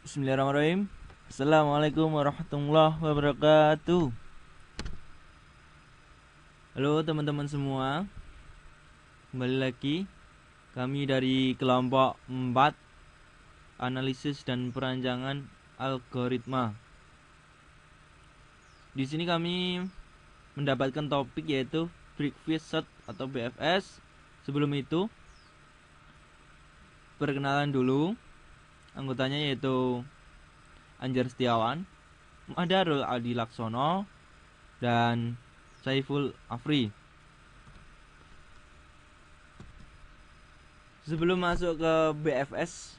Bismillahirrahmanirrahim. Assalamualaikum warahmatullahi wabarakatuh. Halo teman-teman semua. Kembali lagi kami dari kelompok 4 analisis dan perancangan algoritma. Di sini kami mendapatkan topik yaitu Breakfast Search atau BFS. Sebelum itu perkenalan dulu. Anggotanya yaitu Anjar Setiawan, Madarul Adi Laksono, dan Saiful Afri. Sebelum masuk ke BFS,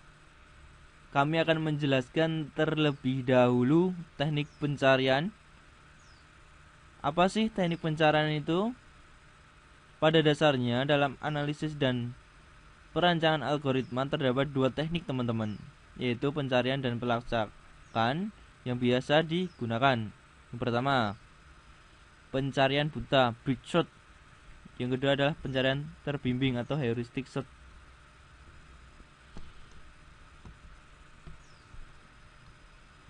kami akan menjelaskan terlebih dahulu teknik pencarian. Apa sih teknik pencarian itu? Pada dasarnya dalam analisis dan perancangan algoritma terdapat dua teknik teman-teman, yaitu pencarian dan pelacakan yang biasa digunakan. Yang pertama, pencarian buta, bright shot. Yang kedua adalah pencarian terbimbing atau heuristic search.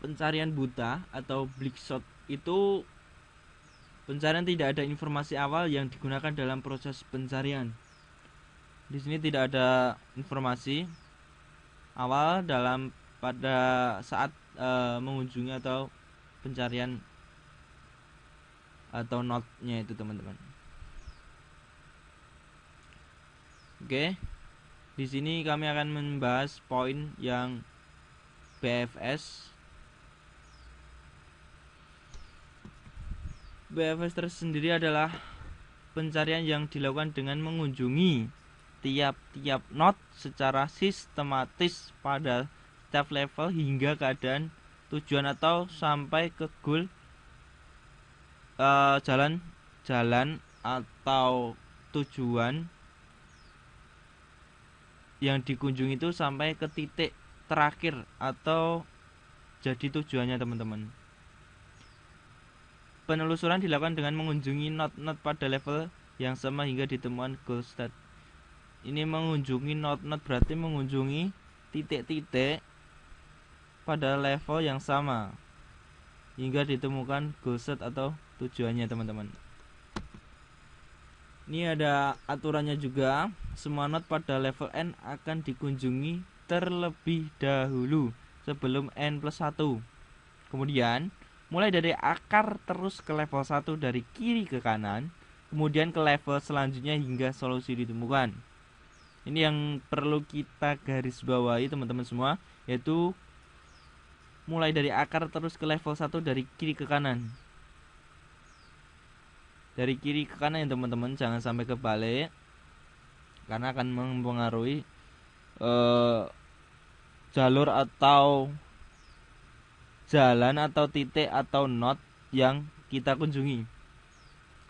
Pencarian buta atau blind shot itu pencarian tidak ada informasi awal yang digunakan dalam proses pencarian. Di sini tidak ada informasi awal pada saat mengunjungi atau pencarian atau node-nya itu teman-teman. Oke. Di sini kami akan membahas poin yang BFS. BFS tersendiri adalah pencarian yang dilakukan dengan mengunjungi tiap-tiap node secara sistematis pada setiap level hingga keadaan tujuan atau sampai ke goal jalan atau tujuan yang dikunjungi itu sampai ke titik terakhir atau jadi tujuannya teman-teman. Penelusuran dilakukan dengan mengunjungi node-node pada level yang sama hingga ditemukan goal state. Ini mengunjungi node-node berarti mengunjungi titik-titik pada level yang sama hingga ditemukan goal set atau tujuannya teman-teman. Ini ada aturannya juga. Semua node pada level n akan dikunjungi terlebih dahulu sebelum n plus 1. Kemudian mulai dari akar terus ke level 1 dari kiri ke kanan, kemudian ke level selanjutnya hingga solusi ditemukan. Ini yang perlu kita garis bawahi teman-teman semua, yaitu mulai dari akar terus ke level 1 dari kiri ke kanan. Dari kiri ke kanan ya teman-teman, jangan sampai kebalik karena akan mempengaruhi jalur atau jalan atau titik atau node yang kita kunjungi.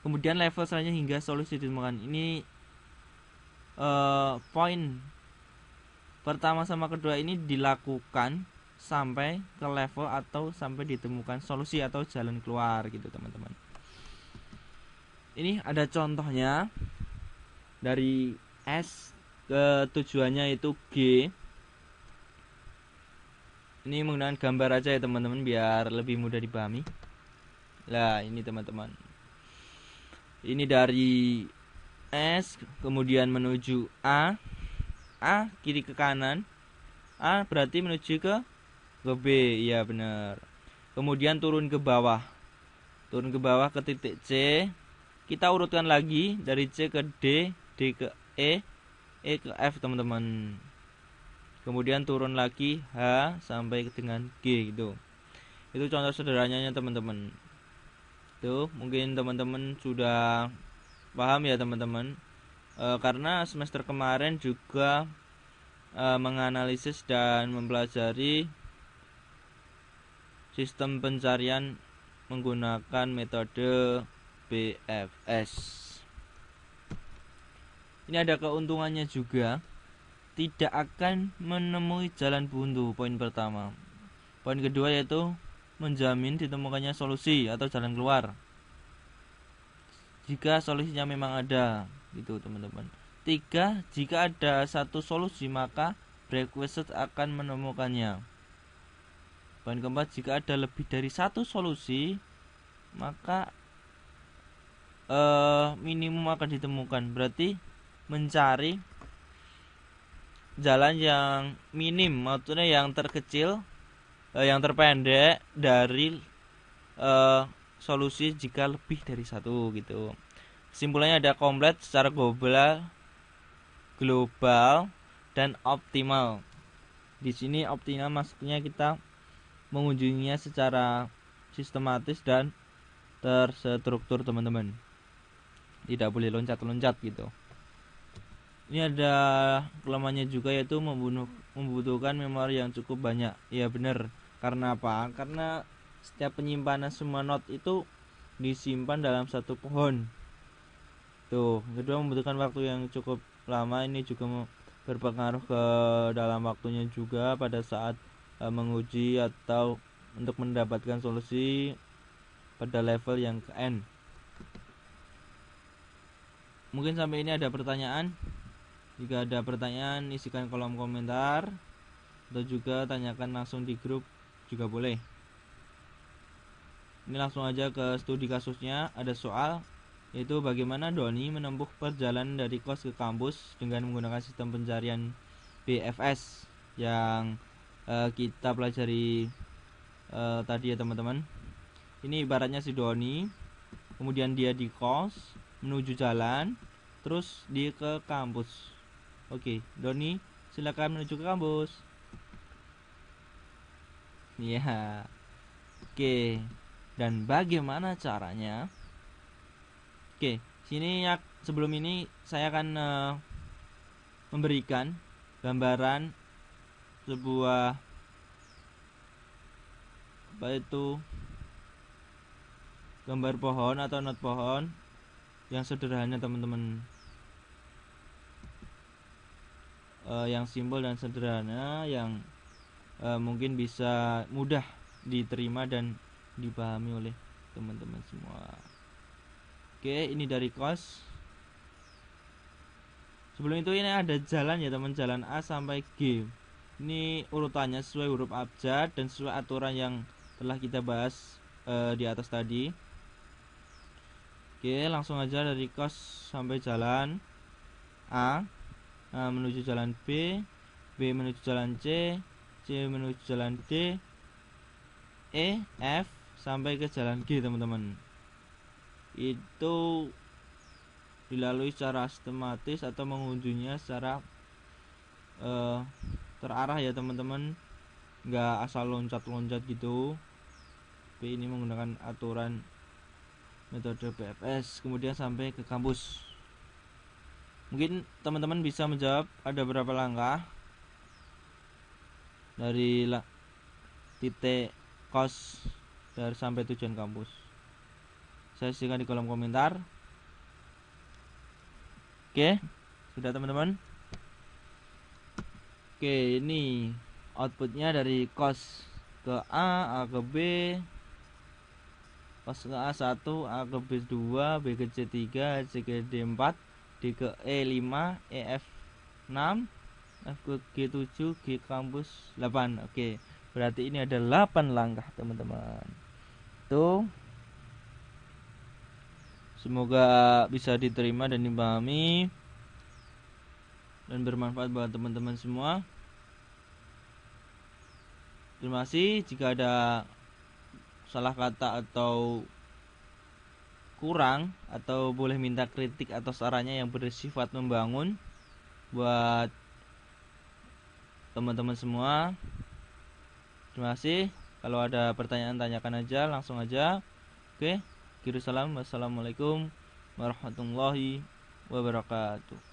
Kemudian level selanjutnya hingga solusi ditemukan. Ini poin pertama sama kedua ini dilakukan sampai ke level atau sampai ditemukan solusi atau jalan keluar gitu teman-teman. Ini ada contohnya dari S ke tujuannya itu G. Ini menggunakan gambar aja ya teman-teman biar lebih mudah dipahami. Nah ini teman-teman, ini dari S kemudian menuju A kiri ke kanan, A berarti menuju ke B, ya benar. Kemudian turun ke bawah ke titik C. Kita urutkan lagi dari C ke D, D ke E ke F teman-teman. Kemudian turun lagi H sampai dengan G gitu. Itu contoh sederhananya teman-teman. Tuh mungkin teman-teman sudah paham ya teman-teman. Karena semester kemarin juga menganalisis dan mempelajari sistem pencarian menggunakan metode BFS. Ini ada keuntungannya juga, tidak akan menemui jalan buntu, poin pertama. Poin kedua yaitu menjamin ditemukannya solusi atau jalan keluar jika solusinya memang ada gitu teman-teman. 3. Jika ada satu solusi maka request akan menemukannya. Poin keempat, jika ada lebih dari satu solusi, maka minimum akan ditemukan. Berarti mencari jalan yang minim, maksudnya yang terkecil, yang terpendek dari solusi jika lebih dari satu gitu. Kesimpulannya ada komplit, secara global dan optimal. Di sini optimal maksudnya kita mengunjunginya secara sistematis dan terstruktur teman-teman. Tidak boleh loncat-loncat gitu. Ini ada kelemahannya juga, yaitu membutuhkan memori yang cukup banyak. Ya benar. Karena apa? Karena setiap penyimpanan semua note itu disimpan dalam satu pohon. Tuh, kedua membutuhkan waktu yang cukup lama. Ini juga berpengaruh ke dalam waktunya juga pada saat menguji atau untuk mendapatkan solusi pada level yang ke N. Mungkin sampai ini ada pertanyaan. Jika ada pertanyaan, isikan kolom komentar atau juga tanyakan langsung di grup juga boleh. Ini langsung aja ke studi kasusnya. Ada soal, yaitu bagaimana Doni menempuh perjalanan dari kos ke kampus dengan menggunakan sistem pencarian BFS yang kita pelajari tadi ya teman-teman. Ini ibaratnya si Doni, kemudian dia di kos menuju jalan, terus dia ke kampus. Oke, Doni silakan menuju ke kampus. Ya. Oke. Dan bagaimana caranya? Oke, sini ya, sebelum ini saya akan memberikan gambaran sebuah apa itu, gambar pohon atau not pohon yang sederhana teman-teman, yang simpel dan sederhana, yang mungkin bisa mudah diterima dan dipahami oleh teman-teman semua. Oke, ini dari kos. Sebelum itu ini ada jalan ya teman, jalan A sampai G. Ini urutannya sesuai huruf abjad dan sesuai aturan yang telah kita bahas di atas tadi. Oke, langsung aja dari kos sampai jalan A, menuju jalan B, B menuju jalan C, C menuju jalan D, E, F sampai ke jalan G teman-teman. Itu dilalui secara sistematis atau mengunjunginya secara terarah ya teman-teman, nggak asal loncat-loncat gitu. B ini menggunakan aturan metode BFS, kemudian sampai ke kampus. Mungkin teman-teman bisa menjawab ada berapa langkah dari titik kos dari sampai tujuan kampus. Saya isikan di kolom komentar. Oke, sudah teman-teman. Oke, ini outputnya dari kos ke A ke B, kos ke A1, A ke B2, B ke C3, C ke D4, D ke E5, EF6, F ke G7, G kampus 8. Oke, berarti ini ada 8 langkah teman-teman. Tuh, semoga bisa diterima dan dipahami dan bermanfaat buat teman-teman semua. Terima kasih. Jika ada salah kata atau kurang, atau boleh minta kritik atau sarannya yang bersifat membangun buat teman-teman semua. Terima kasih. Kalau ada pertanyaan tanyakan aja, langsung aja. Oke, kirim salam. Wassalamualaikum warahmatullahi wabarakatuh.